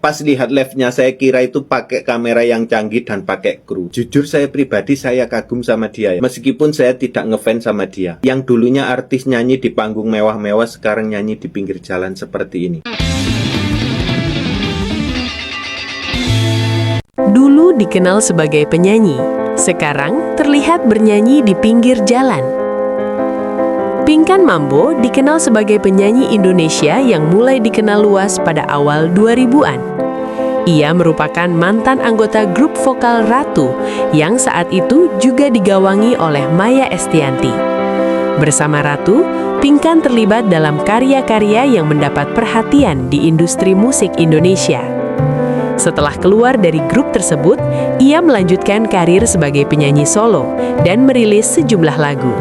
Pas lihat live-nya saya kira itu pakai kamera yang canggih dan pakai kru. Jujur saya pribadi saya kagum sama dia. Meskipun saya tidak ngefans sama dia. Yang dulunya artis nyanyi di panggung mewah-mewah, sekarang nyanyi di pinggir jalan seperti ini. Dulu dikenal sebagai penyanyi, sekarang terlihat bernyanyi di pinggir jalan. Pinkan Mambo dikenal sebagai penyanyi Indonesia yang mulai dikenal luas pada awal 2000-an. Ia merupakan mantan anggota grup vokal Ratu yang saat itu juga digawangi oleh Maya Estianty. Bersama Ratu, Pinkan terlibat dalam karya-karya yang mendapat perhatian di industri musik Indonesia. Setelah keluar dari grup tersebut, ia melanjutkan karir sebagai penyanyi solo dan merilis sejumlah lagu.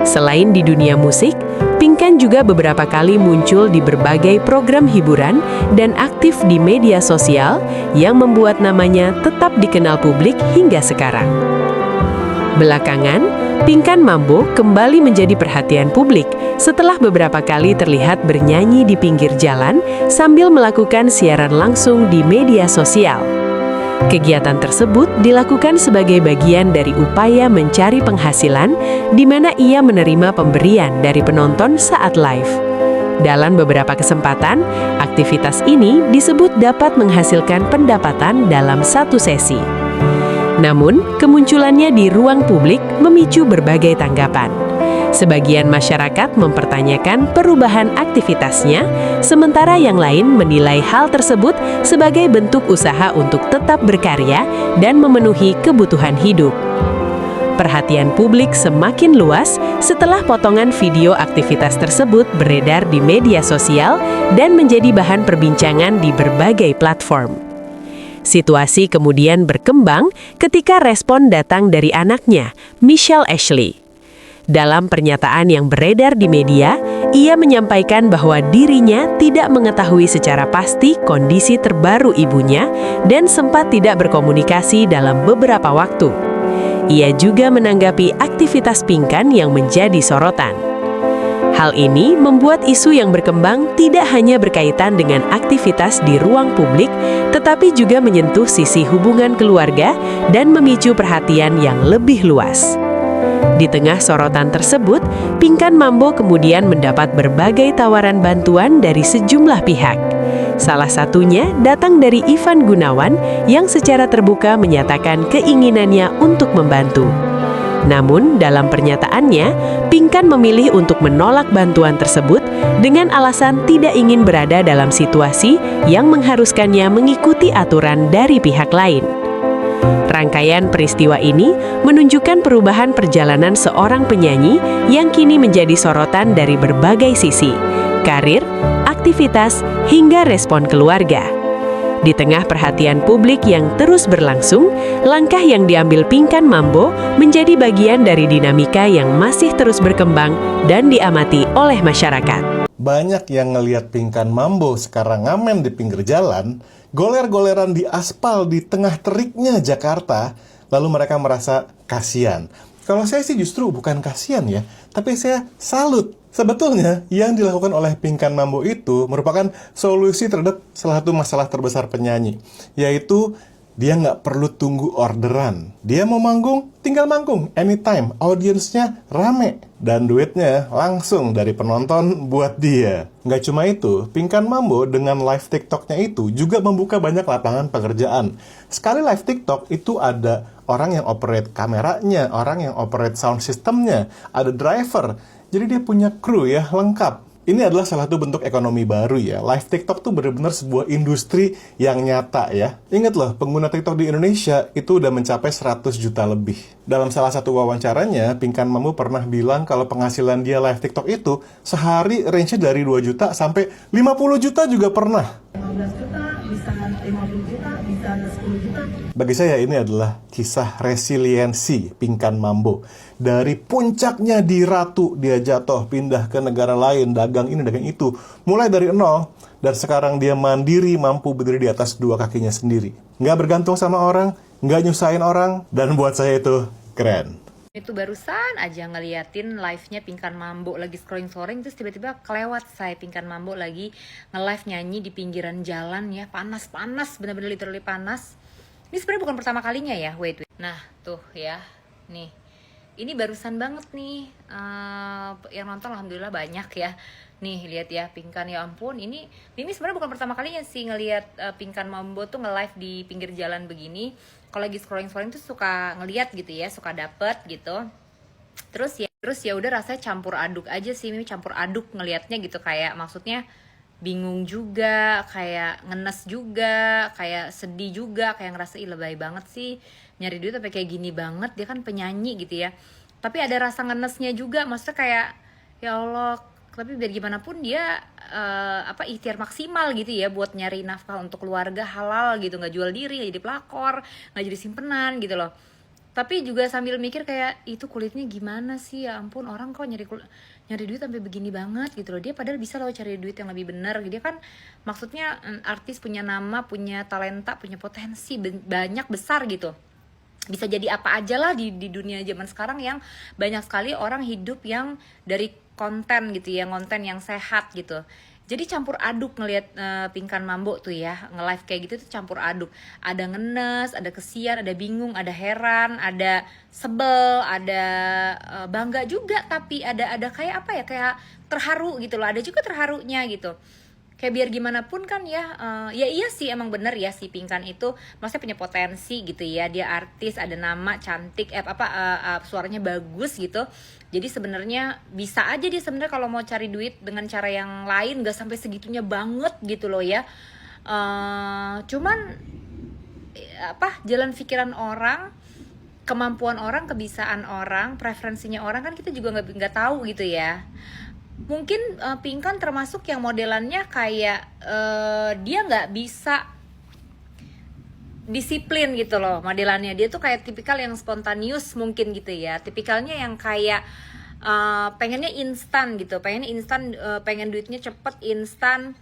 Selain di dunia musik, Pinkan juga beberapa kali muncul di berbagai program hiburan dan aktif di media sosial yang membuat namanya tetap dikenal publik hingga sekarang. Belakangan, Pinkan Mambo kembali menjadi perhatian publik setelah beberapa kali terlihat bernyanyi di pinggir jalan sambil melakukan siaran langsung di media sosial. Kegiatan tersebut dilakukan sebagai bagian dari upaya mencari penghasilan, di mana ia menerima pemberian dari penonton saat live. Dalam beberapa kesempatan, aktivitas ini disebut dapat menghasilkan pendapatan dalam satu sesi. Namun, kemunculannya di ruang publik memicu berbagai tanggapan. Sebagian masyarakat mempertanyakan perubahan aktivitasnya, sementara yang lain menilai hal tersebut sebagai bentuk usaha untuk tetap berkarya dan memenuhi kebutuhan hidup. Perhatian publik semakin luas setelah potongan video aktivitas tersebut beredar di media sosial dan menjadi bahan perbincangan di berbagai platform. Situasi kemudian berkembang ketika respon datang dari anaknya, Michelle Ashley. Dalam pernyataan yang beredar di media, ia menyampaikan bahwa dirinya tidak mengetahui secara pasti kondisi terbaru ibunya dan sempat tidak berkomunikasi dalam beberapa waktu. Ia juga menanggapi aktivitas Pinkan yang menjadi sorotan. Hal ini membuat isu yang berkembang tidak hanya berkaitan dengan aktivitas di ruang publik, tetapi juga menyentuh sisi hubungan keluarga dan memicu perhatian yang lebih luas. Di tengah sorotan tersebut, Pinkan Mambo kemudian mendapat berbagai tawaran bantuan dari sejumlah pihak. Salah satunya datang dari Ivan Gunawan yang secara terbuka menyatakan keinginannya untuk membantu. Namun, dalam pernyataannya, Pinkan memilih untuk menolak bantuan tersebut dengan alasan tidak ingin berada dalam situasi yang mengharuskannya mengikuti aturan dari pihak lain. Rangkaian peristiwa ini menunjukkan perubahan perjalanan seorang penyanyi yang kini menjadi sorotan dari berbagai sisi, karir, aktivitas, hingga respon keluarga. Di tengah perhatian publik yang terus berlangsung, langkah yang diambil Pinkan Mambo menjadi bagian dari dinamika yang masih terus berkembang dan diamati oleh masyarakat. Banyak yang ngelihat Pinkan Mambo sekarang ngamen di pinggir jalan, goler-goleran di aspal di tengah teriknya Jakarta, lalu mereka merasa kasihan. Kalau saya sih justru bukan kasihan ya, tapi saya salut. Sebetulnya yang dilakukan oleh Pinkan Mambo itu merupakan solusi terhadap salah satu masalah terbesar penyanyi, yaitu dia nggak perlu tunggu orderan. Dia mau manggung, tinggal manggung anytime. Audiensnya rame dan duitnya langsung dari penonton buat dia. Nggak cuma itu, Pinkan Mambo dengan live TikToknya itu juga membuka banyak lapangan pekerjaan. Sekali live TikTok itu ada orang yang operate kameranya, orang yang operate sound systemnya, ada driver. Jadi dia punya kru ya, lengkap. Ini adalah salah satu bentuk ekonomi baru ya. Live TikTok tuh benar-benar sebuah industri yang nyata ya. Ingat loh, pengguna TikTok di Indonesia itu udah mencapai 100 juta lebih. Dalam salah satu wawancaranya, Pinkan Mambo pernah bilang kalau penghasilan dia live TikTok itu sehari range-nya dari 2 juta sampai 50 juta juga pernah. 15 juta, bisa 50 juta, bisa 10 juta. Bagi saya ini adalah kisah resiliensi Pinkan Mambo. Dari puncaknya di Ratu, dia jatuh, pindah ke negara lain, dagang ini, dagang itu. Mulai dari nol, dan sekarang dia mandiri, mampu berdiri di atas dua kakinya sendiri. Nggak bergantung sama orang, nggak nyusahin orang, dan buat saya itu keren. Itu barusan aja ngeliatin live-nya Pinkan Mambo lagi scrolling-scrolling, terus tiba-tiba kelewat saya Pinkan Mambo lagi nge-live nyanyi di pinggiran jalan ya, panas-panas, bener-bener literally panas. Ini sebenarnya bukan pertama kalinya ya, wait. Nah tuh ya, nih ini barusan banget nih, yang nonton alhamdulillah banyak ya. Nih lihat ya Pinkan, ya ampun, ini sebenarnya bukan pertama kalinya sih ngelihat Pinkan Mambo tuh nge-live di pinggir jalan begini. Kalau lagi scrolling tuh suka ngeliat gitu ya, suka dapet gitu. Terus ya udah rasanya campur aduk aja sih, Mimi campur aduk ngelihatnya gitu, kayak maksudnya bingung juga, kayak ngenes juga, kayak sedih juga, kayak ngerasa ih lebay banget sih nyari duit sampai kayak gini banget, dia kan penyanyi gitu ya. Tapi ada rasa ngenesnya juga, maksudnya kayak ya Allah, tapi biar gimana pun dia ikhtiar maksimal gitu ya buat nyari nafkah untuk keluarga halal gitu, nggak jual diri, nggak jadi pelakor, nggak jadi simpenan gitu loh. Tapi juga sambil mikir kayak itu kulitnya gimana sih, ya ampun, orang kok nyari duit sampai begini banget gitu loh. Dia padahal bisa loh cari duit yang lebih benar. Dia kan maksudnya artis, punya nama, punya talenta, punya potensi banyak besar gitu. Bisa jadi apa aja lah di dunia zaman sekarang yang banyak sekali orang hidup yang dari konten gitu ya, konten yang sehat gitu. Jadi campur aduk ngelihat Pinkan Mambo tuh ya, nge-live kayak gitu tuh campur aduk. Ada ngenes, ada kesian, ada bingung, ada heran, ada sebel, ada bangga juga, tapi ada kayak apa ya, kayak terharu gitu loh. Ada juga terharunya gitu. Kayak biar gimana pun kan ya, ya iya sih emang bener ya si Pinkan itu maksudnya punya potensi gitu ya, dia artis, ada nama, cantik, suaranya bagus gitu. Jadi sebenarnya bisa aja dia sebenarnya kalau mau cari duit dengan cara yang lain, gak sampai segitunya banget gitu loh ya. Cuman jalan pikiran orang, kemampuan orang, kebisaan orang, preferensinya orang kan kita juga nggak tahu gitu ya. Mungkin Pinkan termasuk yang modelannya kayak dia nggak bisa disiplin gitu loh modelannya. Dia tuh kayak tipikal yang spontaneous mungkin gitu ya, tipikalnya yang kayak pengennya instan gitu, pengen duitnya cepet, instan,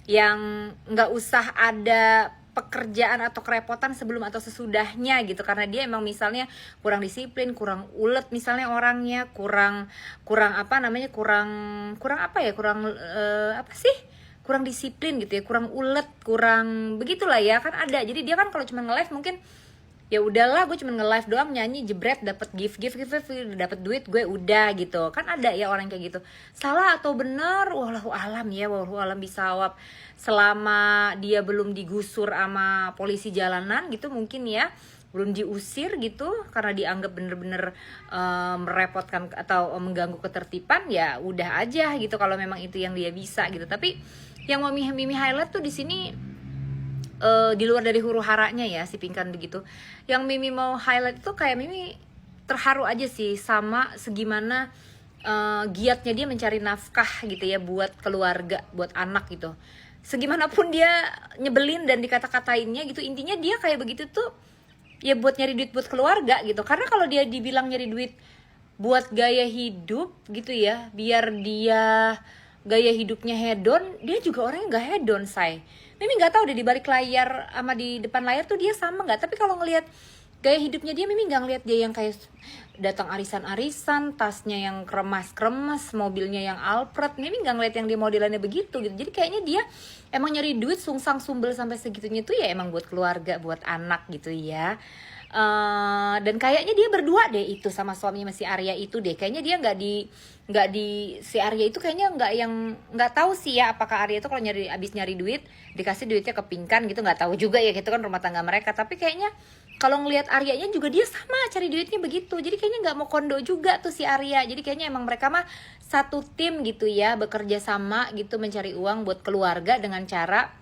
yang nggak usah ada pekerjaan atau kerepotan sebelum atau sesudahnya gitu, karena dia emang misalnya kurang disiplin, kurang ulet misalnya orangnya, kurang disiplin gitu ya, kurang ulet, kurang begitulah ya kan ada. Jadi dia kan kalau cuma nge-live mungkin ya udahlah, gue cuma nge-live doang, nyanyi, jebret, dapet gift, dapet duit, gue udah gitu kan. Ada ya orang kayak gitu. Salah atau benar, wallahu alam ya, wallahu alam bisawab. Selama dia belum digusur sama polisi jalanan gitu mungkin ya, belum diusir gitu karena dianggap bener-bener merepotkan atau mengganggu ketertiban, ya udah aja gitu kalau memang itu yang dia bisa gitu. Tapi yang mau Mimi highlight tuh di sini, di luar dari huru haranya ya si Pinkan begitu, yang Mimi mau highlight itu kayak Mimi terharu aja sih sama segimana giatnya dia mencari nafkah gitu ya buat keluarga, buat anak gitu. Segimanapun dia nyebelin dan dikata-katainnya gitu, intinya dia kayak begitu tuh ya buat nyari duit buat keluarga gitu. Karena kalau dia dibilang nyari duit buat gaya hidup gitu ya, biar dia gaya hidupnya hedon, dia juga orangnya gak hedon, say. Mimi nggak tahu deh di balik layar sama di depan layar tuh dia sama nggak. Tapi kalau ngelihat gaya hidupnya dia, Mimi nggak ngelihat dia yang kayak datang arisan-arisan, tasnya yang kremas-kremas, mobilnya yang Alphard. Mimi nggak ngelihat yang dia modelannya begitu gitu. Jadi kayaknya dia emang nyari duit sungsang sumbel sampai segitunya tuh ya emang buat keluarga, buat anak gitu ya. Dan kayaknya dia berdua deh itu sama suaminya, si Arya itu deh. Kayaknya dia nggak di si Arya itu kayaknya nggak tahu sih ya apakah Arya itu kalau abis nyari duit dikasih duitnya ke Pinkan gitu, nggak tahu juga ya, gitu kan rumah tangga mereka. Tapi kayaknya kalau ngelihat Aryanya juga dia sama cari duitnya begitu. Jadi kayaknya nggak mau kondo juga tuh si Arya. Jadi kayaknya emang mereka mah satu tim gitu ya, bekerja sama gitu mencari uang buat keluarga dengan cara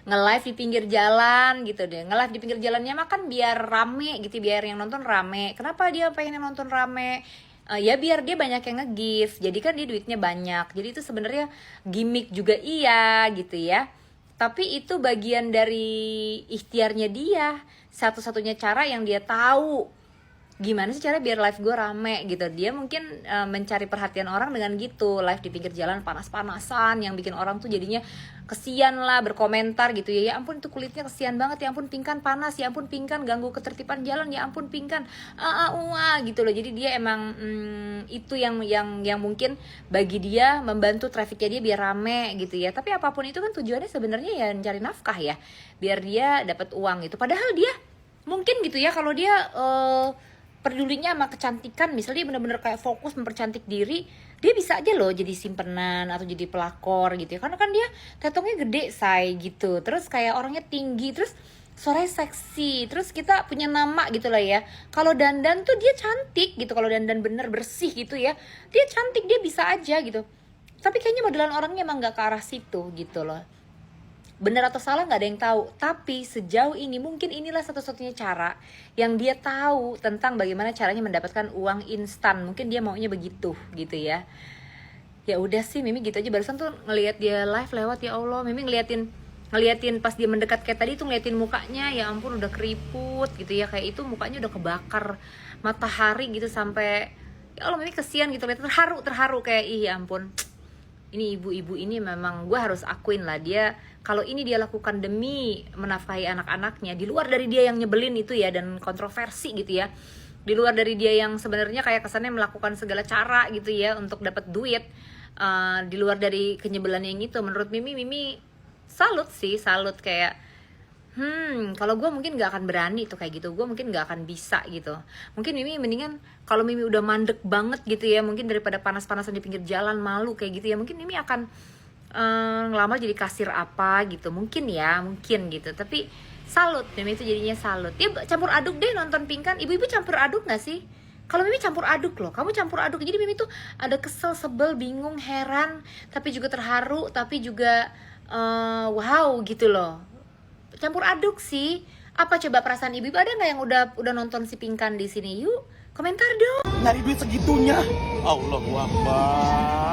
nge-live di pinggir jalan gitu deh. Nge-live di pinggir jalannya mah kan biar rame gitu, biar yang nonton rame. Kenapa dia pengen yang nonton rame? Ya biar dia banyak yang nge-gift. Jadi kan dia duitnya banyak. Jadi itu sebenarnya gimmick juga iya gitu ya. Tapi itu bagian dari ikhtiarnya dia. Satu-satunya cara yang dia tahu gimana sih cara biar live gue rame gitu. Dia mungkin mencari perhatian orang dengan gitu, live di pinggir jalan panas-panasan yang bikin orang tuh jadinya kesian lah, berkomentar gitu ya. Ya ampun itu kulitnya kesian banget, ya ampun Pinkan panas, ya ampun Pinkan ganggu ketertiban jalan, ya ampun Pinkan gitu loh. Jadi dia emang itu yang mungkin bagi dia membantu trafficnya dia biar rame gitu ya. Tapi apapun itu kan tujuannya sebenarnya ya mencari nafkah ya, biar dia dapat uang gitu. Padahal dia mungkin gitu ya, kalau dia pedulinya sama kecantikan, misalnya dia bener-bener kayak fokus mempercantik diri, dia bisa aja loh jadi simpenan atau jadi pelakor gitu ya. Karena kan dia tetongnya gede say gitu, terus kayak orangnya tinggi, terus suaranya seksi, terus kita punya nama gitu lah ya. Kalau dandan tuh dia cantik gitu, kalau dandan bener bersih gitu ya, dia cantik, dia bisa aja gitu. Tapi kayaknya modelan orangnya emang gak ke arah situ gitu loh. Benar atau salah nggak ada yang tahu, tapi sejauh ini mungkin inilah satu-satunya cara yang dia tahu tentang bagaimana caranya mendapatkan uang instan. Mungkin dia maunya begitu gitu ya. Ya udah sih, Mimi gitu aja. Barusan tuh ngelihat dia live lewat, ya Allah, Mimi ngeliatin pas dia mendekat kayak tadi tuh, ngeliatin mukanya, ya ampun udah keriput gitu ya, kayak itu mukanya udah kebakar matahari gitu sampai ya Allah, Mimi kesian gitu, lihat terharu kayak ih ya ampun. Ini ibu-ibu ini memang gue harus akuin lah, dia kalau ini dia lakukan demi menafkahi anak-anaknya, di luar dari dia yang nyebelin itu ya dan kontroversi gitu ya, di luar dari dia yang sebenarnya kayak kesannya melakukan segala cara gitu ya untuk dapat duit, di luar dari kenyebelannya yang itu, menurut Mimi salut kayak kalau gue mungkin gak akan berani tuh kayak gitu, gue mungkin gak akan bisa gitu. Mungkin Mimi mendingan kalau Mimi udah mandek banget gitu ya, mungkin daripada panas-panasan di pinggir jalan malu kayak gitu ya, mungkin Mimi akan ngelamar jadi kasir apa gitu, mungkin gitu. Tapi salut, Mimi itu jadinya salut. Dia campur aduk deh nonton Pinkan. Ibu-ibu campur aduk gak sih? Kalau Mimi campur aduk loh, kamu campur aduk. Jadi Mimi tuh ada kesel, sebel, bingung, heran, tapi juga terharu, tapi juga wow gitu loh. Campur aduk sih. Apa coba perasaan ibu-ibu? Ada nggak yang udah nonton si Pinkan di sini? Yuk komentar dong. Nyari duit segitunya. Allahu Akbar.